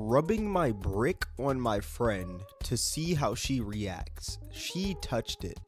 rubbing my brick on my friend to see how she reacts. She touched it.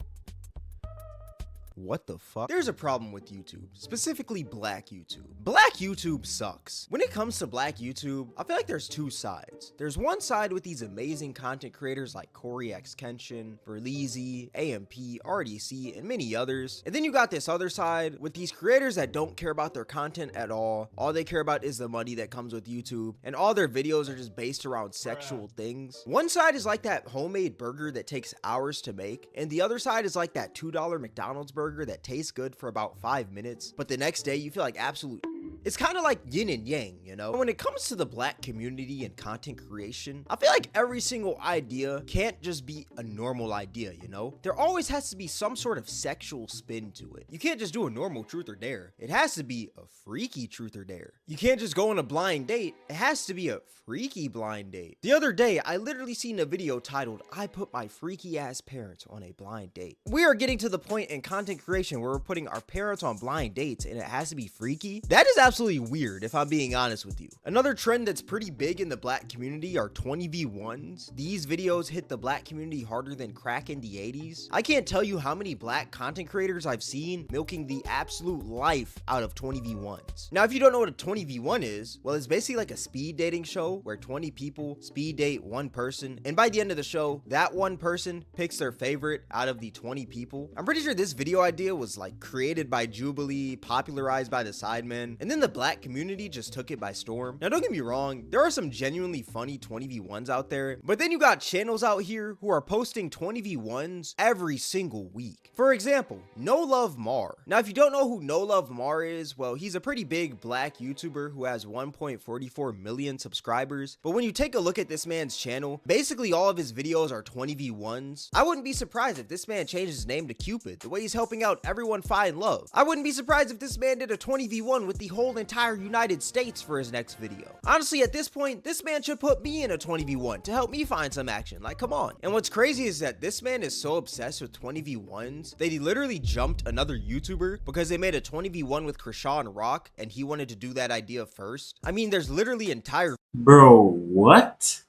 What the fuck? There's a problem with YouTube, specifically Black YouTube. Black YouTube sucks. When it comes to Black YouTube, I feel like there's two sides. There's one side with these amazing content creators like Corey X Kenshin, Verleezy, AMP, RDC, and many others. And then you got this other side with these creators that don't care about their content at all. All they care about is the money that comes with YouTube, and all their videos are just based around sexual things. One side is like that homemade burger that takes hours to make, and the other side is like that $2 McDonald's burger that tastes good for about 5 minutes, but the next day you feel like absolute. It's kind of like yin and yang, you know? When it comes to the Black community and content creation, I feel like every single idea can't just be a normal idea, you know? There always has to be some sort of sexual spin to it. You can't just do a normal truth or dare. It has to be a freaky truth or dare. You can't just go on a blind date. It has to be a freaky blind date. The other day, I literally seen a video titled, "I put my freaky ass parents on a blind date." We are getting to the point in content creation where we're putting our parents on blind dates and it has to be freaky. That is absolutely weird, if I'm being honest with you. Another trend that's pretty big in the Black community are 20v1s. These videos hit the Black community harder than crack in the 80s. I can't tell you how many Black content creators I've seen milking the absolute life out of 20v1s. Now, if you don't know what a 20v1 is, well, it's basically like a speed dating show where 20 people speed date one person, and by the end of the show, that one person picks their favorite out of the 20 people. I'm pretty sure this video idea was like created by Jubilee, popularized by the Sidemen, and then the Black community just took it by storm. Now, don't get me wrong, there are some genuinely funny 20v1s out there, but then you got channels out here who are posting 20v1s every single week. For example, No Love Mar. Now, if you don't know who No Love Mar is, well, he's a pretty big Black YouTuber who has 1.44 million subscribers, but when you take a look at this man's channel, basically all of his videos are 20v1s. I wouldn't be surprised if this man changed his name to Cupid, the way he's helping out everyone find love. I wouldn't be surprised if this man did a 20v1 with the whole entire United States for his next video. Honestly, at this point, this man should put me in a 20v1 to help me find some action. Like, come on. And what's crazy is that this man is so obsessed with 20v1s that he literally jumped another YouTuber because they made a 20v1 with Krishan Rock and he wanted to do that idea first. I mean, there's literally entire. Bro, what?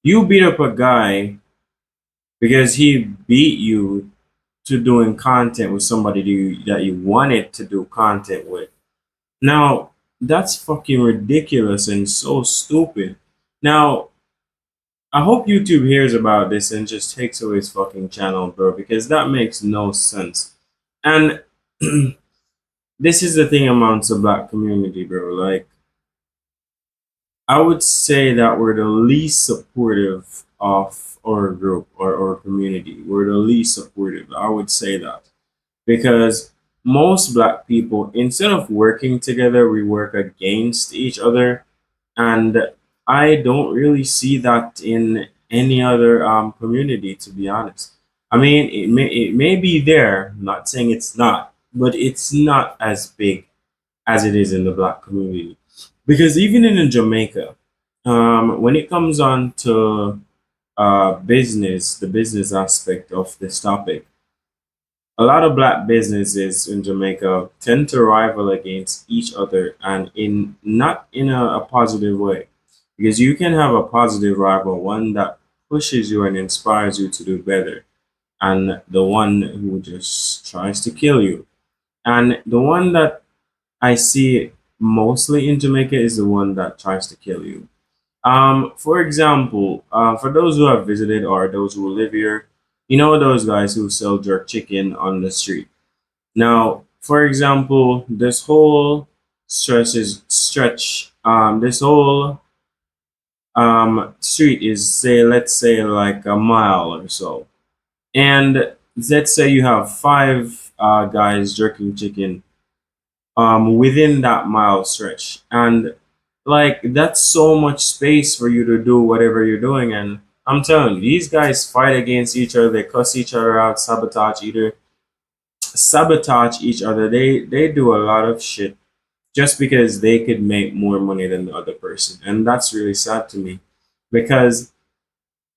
You beat up a guy because he beat you to doing content with somebody that you wanted to do content with. Now, that's fucking ridiculous and so stupid. Now, I hope YouTube hears about this and just takes away his fucking channel, bro, because that makes no sense. And this is the thing amongst the Black community, bro. Like, I would say that we're the least supportive of our group or our community. We're the least supportive. I would say that because most Black people, instead of working together, we work against each other, and I don't really see that in any other community, to be honest. I mean, it may be there. I'm not saying it's not, but it's not as big as it is in the Black community. Because even in Jamaica, when it comes on to business, the business aspect of this topic, a lot of Black businesses in Jamaica tend to rival against each other, and in not in a positive way. Because you can have a positive rival, one that pushes you and inspires you to do better, and the one who just tries to kill you. And the one that I see mostly in Jamaica is the one that tries to kill you. For example, for those who have visited or those who live here, you know those guys who sell jerk chicken on the street. Now, for example, this whole this whole street is, say, let's say like a mile or so, and let's say you have five guys jerking chicken within that mile stretch, and like that's so much space for you to do whatever you're doing. And I'm telling you, these guys fight against each other, they cuss each other out, sabotage each other. They do a lot of shit just because they could make more money than the other person, and that's really sad to me. Because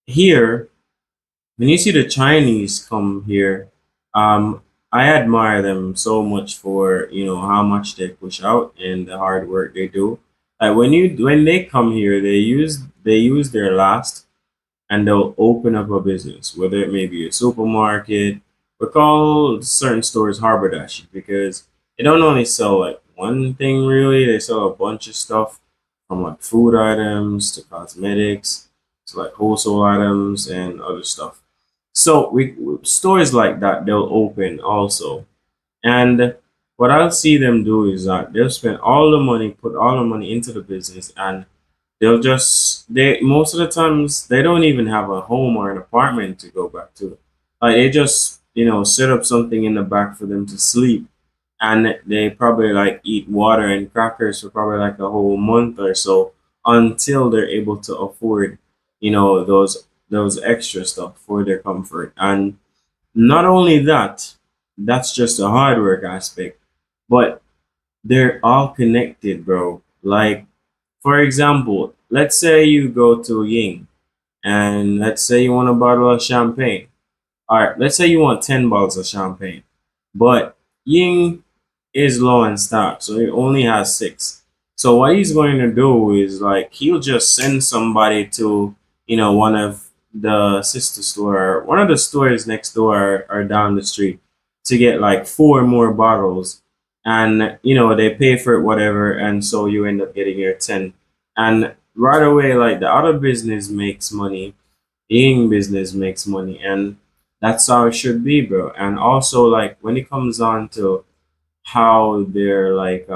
here, when you see the Chinese come here, I admire them so much for how much they push out and the hard work they do. Like when they come here, they use their last and they'll open up a business, whether it may be a supermarket. We call certain stores haberdashery because they don't only sell like one thing really, they sell a bunch of stuff from like food items to cosmetics to like wholesale items and other stuff. So we stores like that they'll open also. And what I'll see them do is that they'll spend all the money, put all the money into the business, and they most of the times they don't even have a home or an apartment to go back to. Like they just set up something in the back for them to sleep, and they probably like eat water and crackers for probably like a whole month or so until they're able to afford those extra stuff for their comfort. And not only that, that's just the hard work aspect, but they're all connected, bro. Like, for example, let's say you go to Ying and let's say you want a bottle of champagne. All right, let's say you want 10 bottles of champagne, but Ying is low in stock, so he only has six. So what he's going to do is like he'll just send somebody to one of the sister store, one of the stores next door or down the street to get like four more bottles, and they pay for it whatever, and so you end up getting your 10, and right away like the other business makes money, Ying business makes money, and that's how it should be, bro. And also like when it comes on to how they're like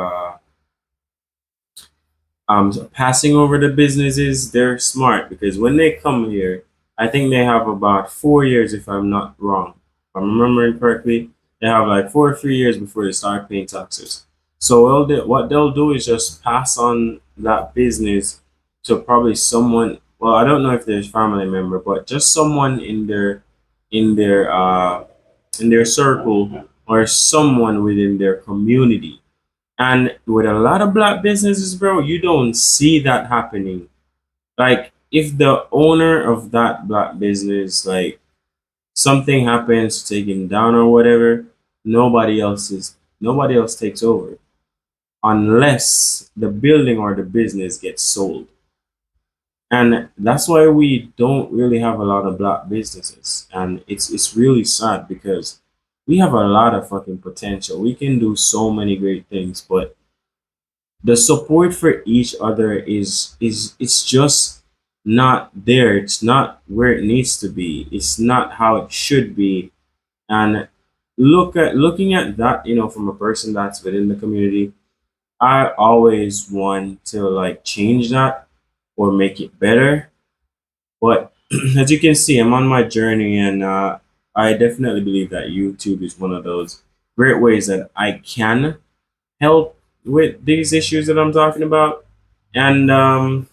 passing over the businesses, they're smart because when they come here, I think they have about 4 years, if I'm not wrong. If I'm remembering correctly, they have like 4 or 3 years before they start paying taxes. So what they'll do is just pass on that business to probably someone. Well, I don't know if there's family member, but just someone in their uh in their circle or someone within their community. And with a lot of black businesses, bro, you don't see that happening. Like if the owner of that black business, like something happens to take him down or whatever, nobody else takes over unless the building or the business gets sold. And that's why we don't really have a lot of black businesses. And it's really sad because we have a lot of fucking potential. We can do so many great things, but the support for each other is it's just not there. It's not where it needs to be. It's not how it should be. And looking at that, from a person that's within the community, I always want to like change that or make it better. But as you can see, I'm on my journey, and I definitely believe that YouTube is one of those great ways that I can help with these issues that I'm talking about. And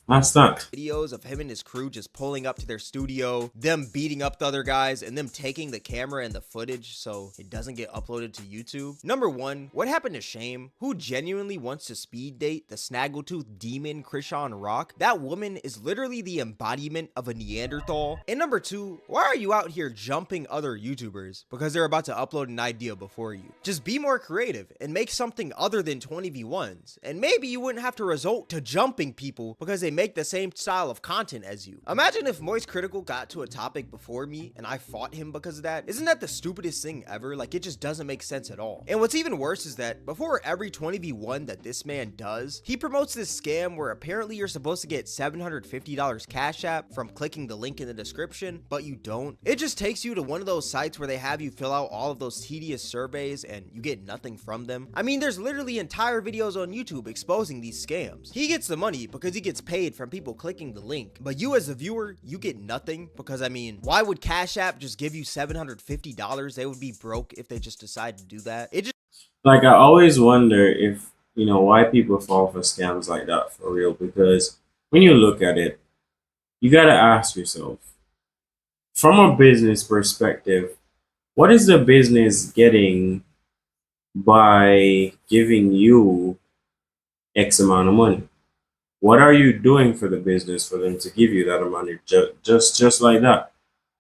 that's that. Videos of him and his crew just pulling up to their studio, them beating up the other guys, and them taking the camera and the footage so it doesn't get uploaded to YouTube. Number one, what happened to Shame, who genuinely wants to speed date the snaggletooth demon Krishan Rock? That woman is literally the embodiment of a Neanderthal. And number two, why are you out here jumping other YouTubers because they're about to upload an idea before you? Just be more creative and make something other than 20v1s, and maybe you wouldn't have to resort to jumping people because they make the same style of content as you. Imagine if Moist Critical got to a topic before me and I fought him because of that. Isn't that the stupidest thing ever? Like, it just doesn't make sense at all. And what's even worse is that before every 20v1 that this man does, he promotes this scam where apparently you're supposed to get $750 Cash App from clicking the link in the description, but you don't. It just takes you to one of those sites where they have you fill out all of those tedious surveys and you get nothing from them. I mean, there's literally entire videos on YouTube exposing these scams. He gets the money because he gets paid from people clicking the link, but you as a viewer, you get nothing because, I mean, why would Cash App just give you $750? They would be broke if they just decide to do that. It just Like I always wonder if why people fall for scams like that for real. Because when you look at it, you gotta ask yourself, from a business perspective, what is the business getting by giving you X amount of money? What are you doing for the business for them to give you that amount of just like that?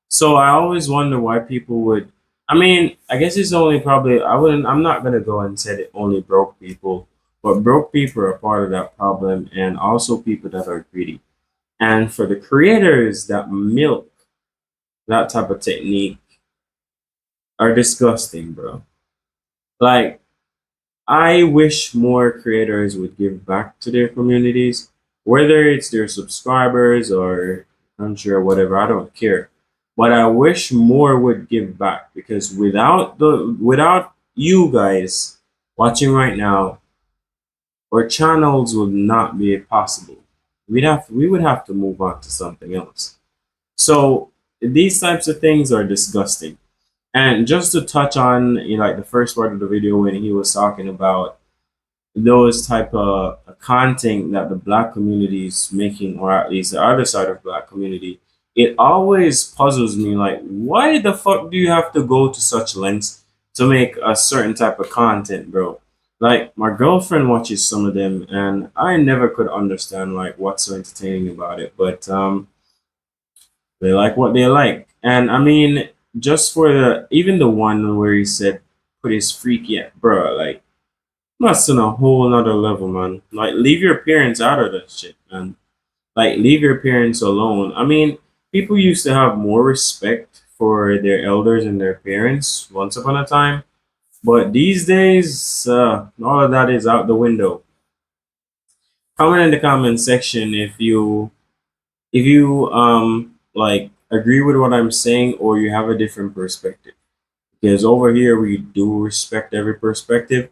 So I always wonder why people would. I mean, I guess it's only probably I wouldn't. I'm not gonna go and say it only broke people But broke people are part of that problem, and also people that are greedy. And for the creators that milk that type of technique are disgusting, bro. Like, I wish more creators would give back to their communities, whether it's their subscribers or country or whatever. I don't care, but I wish more would give back because without you guys watching right now, our channels would not be possible. We would have to move on to something else. So these types of things are disgusting. And just to touch on, like the first part of the video when he was talking about those type of content that the black community is making, or at least the other side of black community, it always puzzles me. Like, why the fuck do you have to go to such lengths to make a certain type of content, bro? Like, my girlfriend watches some of them, and I never could understand like what's so entertaining about it. But they like what they like, and I mean, just for the even the one where he said put his freaky at, bro, like that's on a whole nother level, man. Like, leave your parents out of that shit, man. Like, leave your parents alone. I mean, people used to have more respect for their elders and their parents once upon a time, but these days, all of that is out the window. Comment in the comment section if you like agree with what I'm saying or you have a different perspective. Because over here we do respect every perspective.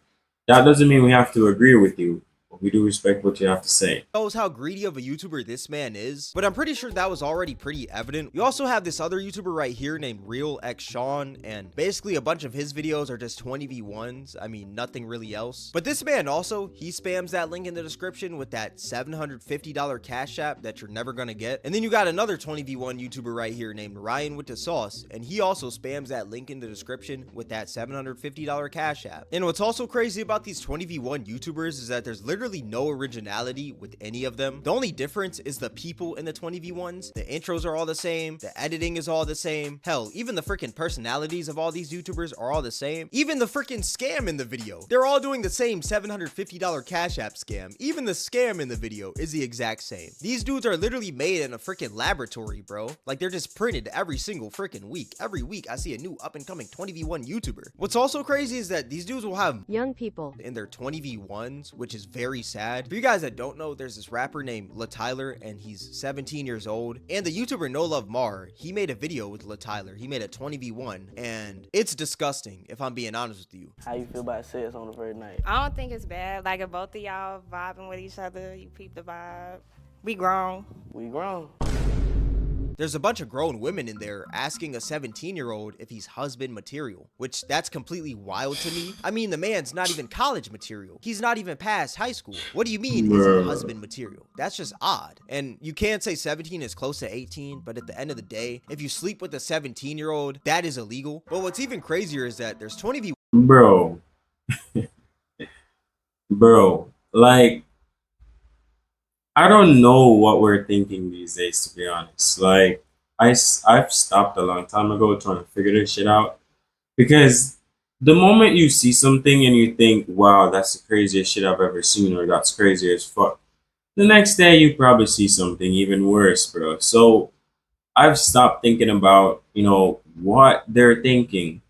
That doesn't mean we have to agree with you, but we do respect what you have to say. Knows how greedy of a YouTuber this man is, but I'm pretty sure that was already pretty evident. We also have this other YouTuber right here named Real X Sean, and basically a bunch of his videos are just 20v1s. I mean, nothing really else. But this man also, he spams that link in the description with that $750 cash app that you're never gonna get. And then you got another 20v1 YouTuber right here named Ryan with the sauce, and he also spams that link in the description with that $750 cash app. And what's also crazy about these 20v1 YouTubers is that there's literally no originality with any of them. The only difference is the people in the 20v1s. The intros are all the same, the editing is all the same. Hell, even the freaking personalities of all these YouTubers are all the same. Even the freaking scam in the video, they're all doing the same $750 cash app scam. Even the scam in the video is the exact same. These dudes are literally made in a freaking laboratory, bro. Like, they're just printed every single freaking week. Every week I see a new up and coming 20v1 YouTuber. What's also crazy is that these dudes will have young people in their 20v1s, which is very sad. For you guys that don't know, there's this rapper named Tyler, and he's 17 years old. And the YouTuber No Love Mar, he made a video with Tyler. He made a 20v1, and it's disgusting, if I'm being honest with you. How you feel about sex on the first night? I don't think it's bad. Like, if both of y'all vibing with each other, you peep the vibe. We grown. We grown. There's a bunch of grown women in there asking a 17-year-old if he's husband material, which that's completely wild to me. I mean, the man's not even college material. He's not even past high school. What do you mean is he husband material? That's just odd. And you can't say 17 is close to 18, but at the end of the day, if you sleep with a 17-year-old, that is illegal. But what's even crazier is that there's 20v. Bro. Bro, like, I don't know what we're thinking these days, to be honest. Like, I've stopped a long time ago trying to figure this shit out. Because the moment you see something and you think, wow, that's the craziest shit I've ever seen, or that's crazy as fuck, the next day you probably see something even worse, bro. So I've stopped thinking about, what they're thinking.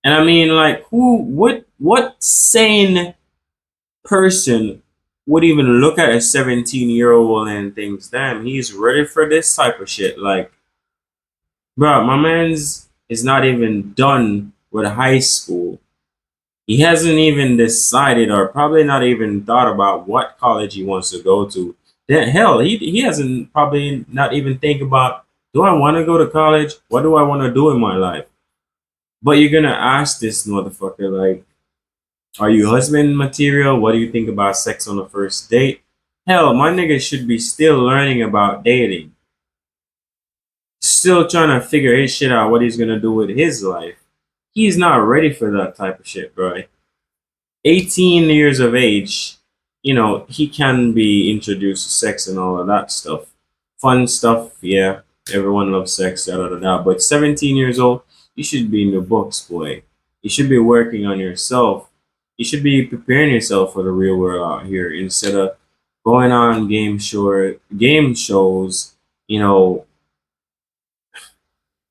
And I mean, like, what sane person would even look at a 17-year-old and thinks, damn, he's ready for this type of shit? Like, bro, my man's is not even done with high school. He hasn't even decided, or probably not even thought about what college he wants to go to. Then hell, he hasn't probably not even think about, do I want to go to college? What do I want to do in my life? But you're gonna ask this motherfucker, like, are you husband material? What do you think about sex on the first date? Hell, my nigga should be still learning about dating. Still trying to figure his shit out, what he's gonna do with his life. He's not ready for that type of shit, bro. 18 years of age, he can be introduced to sex and all of that stuff. Fun stuff, yeah. Everyone loves sex, da da da da. But 17 years old, you should be in the books, boy. You should be working on yourself. You should be preparing yourself for the real world out here instead of going on game shows, you know,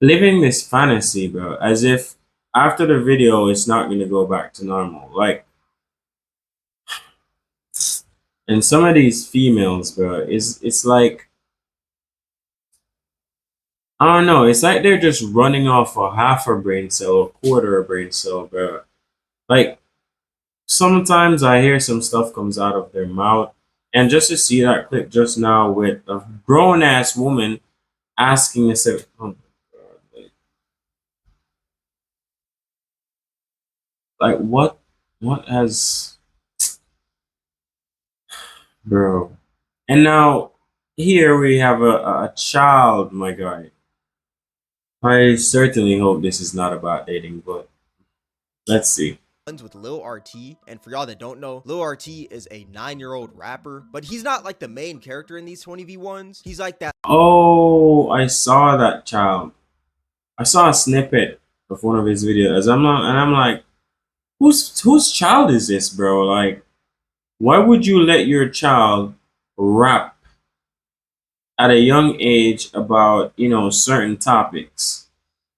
living this fantasy, bro, as if after the video it's not gonna go back to normal. Like, and some of these females, bro, it's like I don't know, it's like they're just running off a half a brain cell or quarter a brain cell, bro. Like sometimes I hear some stuff comes out of their mouth, and just to see that clip just now with a grown ass woman asking herself, oh my god, like what has, bro? And now here we have a child, my guy. I certainly hope this is not about dating, but let's see. With Lil RT, and for y'all that don't know, Lil RT is a 9-year-old rapper, but he's not like the main character in these 20v1s. He's like that. Oh, I saw that child. I saw a snippet of one of his videos. I'm like, whose child is this, bro? Like, why would you let your child rap at a young age about, certain topics?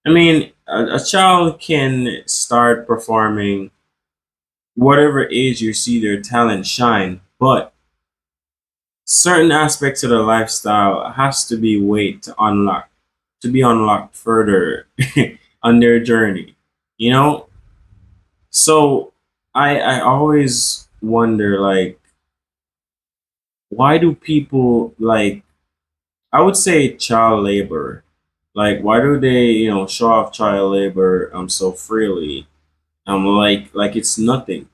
I mean, a child can start performing whatever age you see their talent shine, but certain aspects of the lifestyle has to be to be unlocked further on their journey, you know? So I always wonder, like, why do people, like, I would say child labor, like why do they, show off child labor so freely, like it's nothing,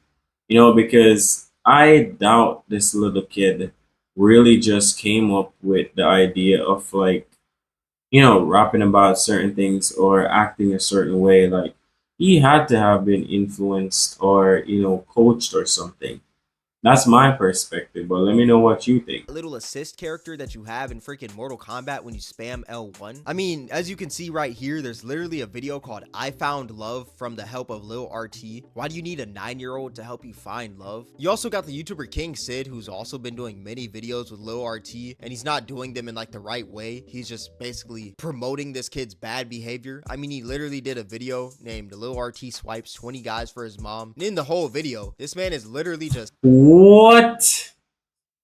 because I doubt this little kid really just came up with the idea of, like, rapping about certain things or acting a certain way. Like, he had to have been influenced or, coached or something. That's my perspective, but let me know what you think. Little assist character that you have in freaking Mortal Kombat when you spam L1. I mean, as you can see right here, there's literally a video called I Found Love from the help of Lil RT. Why do you need a 9-year-old to help you find love? You also got the YouTuber King Sid, who's also been doing many videos with Lil RT, and he's not doing them in like the right way. He's just basically promoting this kid's bad behavior. I mean, he literally did a video named Lil RT Swipes 20 Guys for His Mom. And in the whole video, this man is literally just What?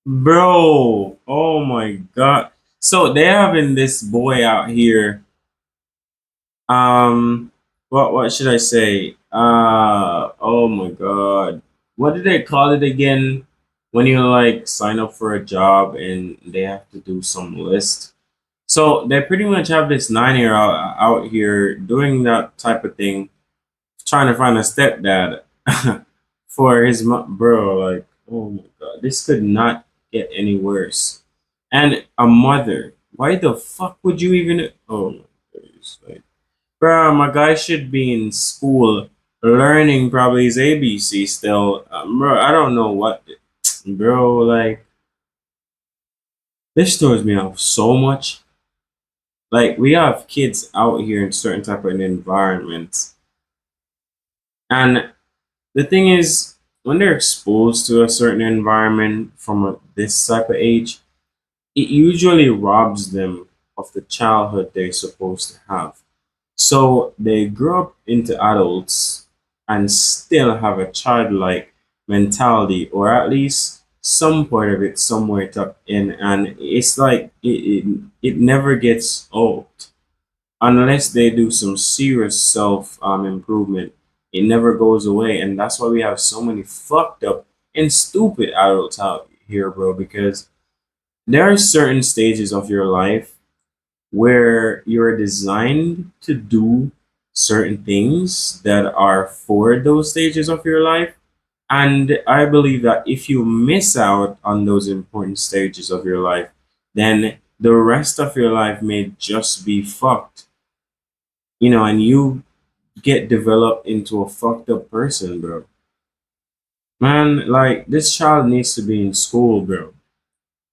Bro, oh my god. So they're having this boy out here. Um, what should I say? Oh my god. What did they call it again? When you like sign up for a job and they have to do some list. So they pretty much have this 9-year out here doing that type of thing, trying to find a stepdad for his bro. Like, oh my god, this could not get any worse. And a mother. Why the fuck would you even? Oh my goodness, like, bro, my guy should be in school learning probably his ABC still. Bro, I don't know what, bro. Like, this throws me off so much. Like, we have kids out here in certain type of environments, and the thing is, when they're exposed to a certain environment from this type of age, it usually robs them of the childhood they're supposed to have. So they grow up into adults and still have a childlike mentality, or at least some part of it somewhere tucked in, and it's like it never gets old unless they do some serious self improvement. It never goes away, and that's why we have so many fucked up and stupid adults out here, bro. Because there are certain stages of your life where you're designed to do certain things that are for those stages of your life. And I believe that if you miss out on those important stages of your life, then the rest of your life may just be fucked, and you get developed into a fucked up person, bro. Man, like, this child needs to be in school, bro.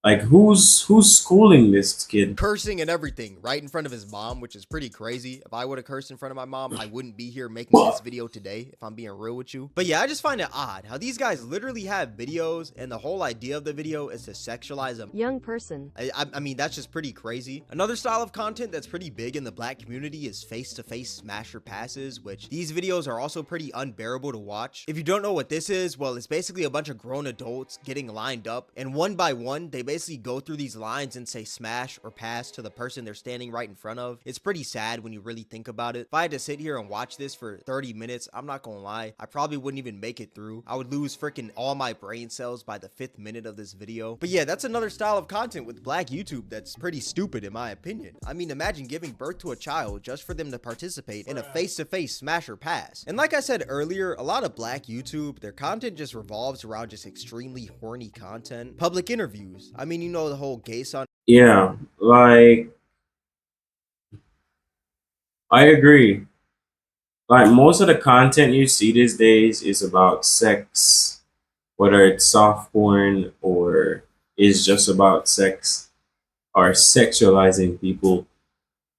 Like who's schooling this kid? Cursing and everything right in front of his mom, which is pretty crazy. If I would have cursed in front of my mom, I wouldn't be here making this video today, if I'm being real with you. But yeah, I just find it odd how these guys literally have videos and the whole idea of the video is to sexualize a young person. I mean, that's just pretty crazy. Another style of content that's pretty big in the black community is face-to-face smasher passes, which these videos are also pretty unbearable to watch. If you don't know what this is, well, it's basically a bunch of grown adults getting lined up, and one by one, they basically go through these lines and say smash or pass to the person they're standing right in front of. It's pretty sad when you really think about it. If I had to sit here and watch this for 30 minutes, I'm not gonna lie, I probably wouldn't even make it through. I would lose freaking all my brain cells by the 5th minute of this video. But yeah, that's another style of content with black YouTube that's pretty stupid in my opinion. I mean, imagine giving birth to a child just for them to participate in a face-to-face smash or pass. And like I said earlier, a lot of black YouTube, their content just revolves around just extremely horny content. Public interviews. I mean, you know, the whole gay son. Yeah, like I agree. Like most of the content you see these days is about sex, whether it's soft porn or is just about sex or sexualizing people.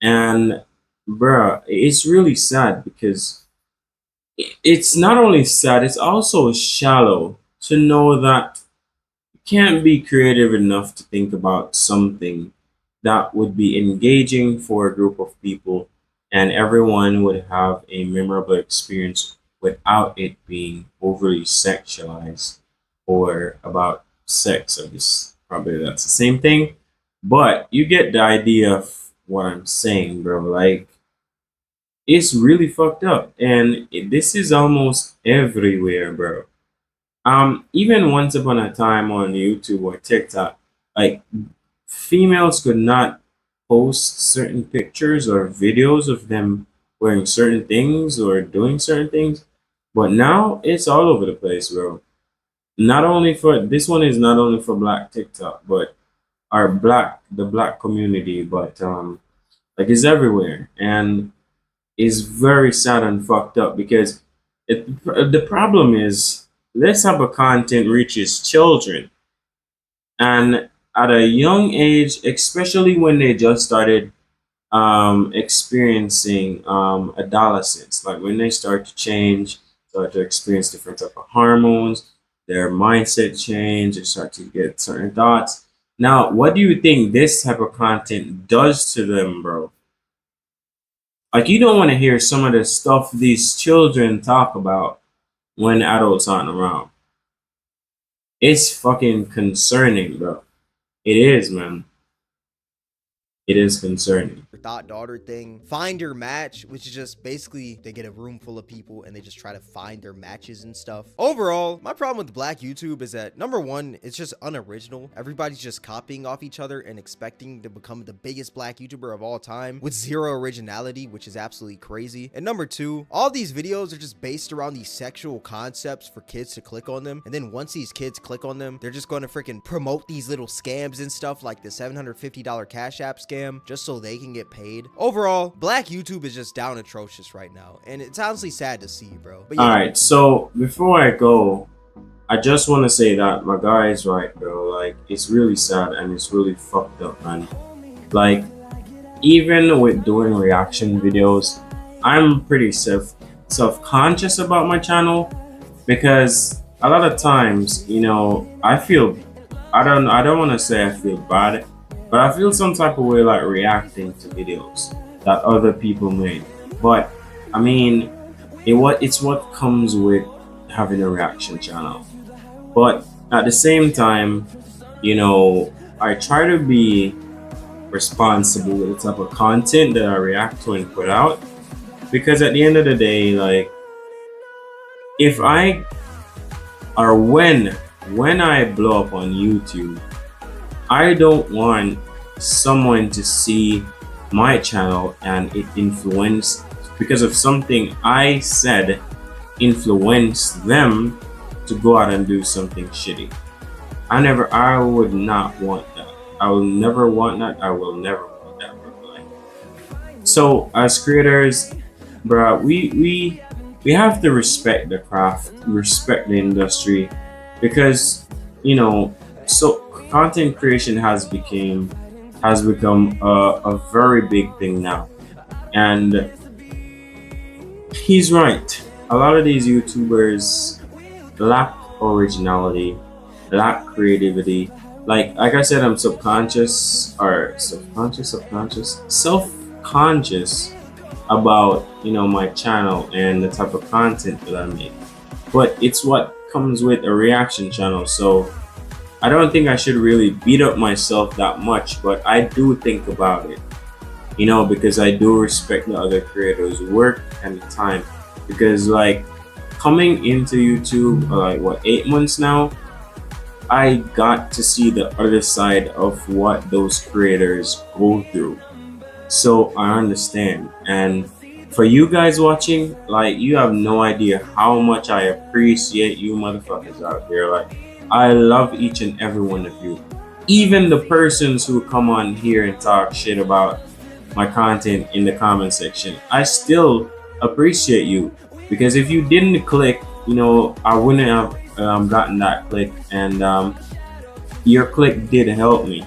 And bruh, it's really sad because it's not only sad, it's also shallow to know that you can't be creative enough to think about something that would be engaging for a group of people and everyone would have a memorable experience without it being overly sexualized or about sex. I guess probably that's the same thing. But you get the idea of what I'm saying, bro. Like, it's really fucked up. And this is almost everywhere, bro. Even once upon a time on YouTube or TikTok, like females could not post certain pictures or videos of them wearing certain things or doing certain things. But now it's all over the place, bro. Not only for this one is not only for black TikTok, but the black community, but like it's everywhere. And is very sad and fucked up because the problem is this type of content reaches children and at a young age, especially when they just started experiencing adolescence, like when they start to change, start to experience different type of hormones, their mindset change, they start to get certain thoughts. Now, what do you think this type of content does to them, bro? Like, you don't want to hear some of the stuff these children talk about when adults aren't around. It's fucking concerning, bro. It is, man. It is concerning. Thought daughter thing, find your match, which is just basically they get a room full of people and they just try to find their matches and stuff. Overall, my problem with black YouTube is that number one, it's just unoriginal. Everybody's just copying off each other and expecting to become the biggest black YouTuber of all time with zero originality, which is absolutely crazy. And number two, all these videos are just based around these sexual concepts for kids to click on them, and then once these kids click on them, they're just going to freaking promote these little scams and stuff like the $750 Cash App scam just so they can get paid. Overall, black YouTube is just down atrocious right now, and it's honestly sad to see, bro. But yeah. All right, so before I go, I just want to say that my guy is right, bro. Like, it's really sad and it's really fucked up, man. Like, even with doing reaction videos, I'm pretty self-conscious about my channel because a lot of times, you know, I don't want to say I feel bad, but I feel some type of way like reacting to videos that other people made. But I mean, it's what comes with having a reaction channel. But at the same time, you know, I try to be responsible with the type of content that I react to and put out, because at the end of the day, like, if I or when I blow up on YouTube, I don't want someone to see my channel and it influence because of something I said influence them to go out and do something shitty. I would not want that. I will never want that. I will never want that, bro. Like, so as creators, bro, we have to respect the craft, respect the industry, because, you know, So content creation has become a very big thing now, and he's right. A lot of these YouTubers lack originality, lack creativity. Like I said, I'm self-conscious about my channel and the type of content that I make. But it's what comes with a reaction channel, so I don't think I should really beat up myself that much, but I do think about it, because I do respect the other creators' work and the time. Because like coming into YouTube, like what, 8 months now, I got to see the other side of what those creators go through. So I understand. And for you guys watching, like, you have no idea how much I appreciate you motherfuckers out there. Like, I love each and every one of you. Even the persons who come on here and talk shit about my content in the comment section, I still appreciate you. Because if you didn't click, I wouldn't have gotten that click. And your click did help me.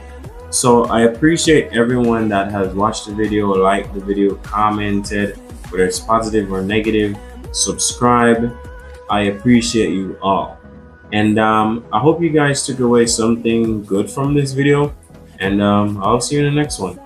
So I appreciate everyone that has watched the video, liked the video, commented, whether it's positive or negative, subscribe. I appreciate you all. And I hope you guys took away something good from this video. And I'll see you in the next one.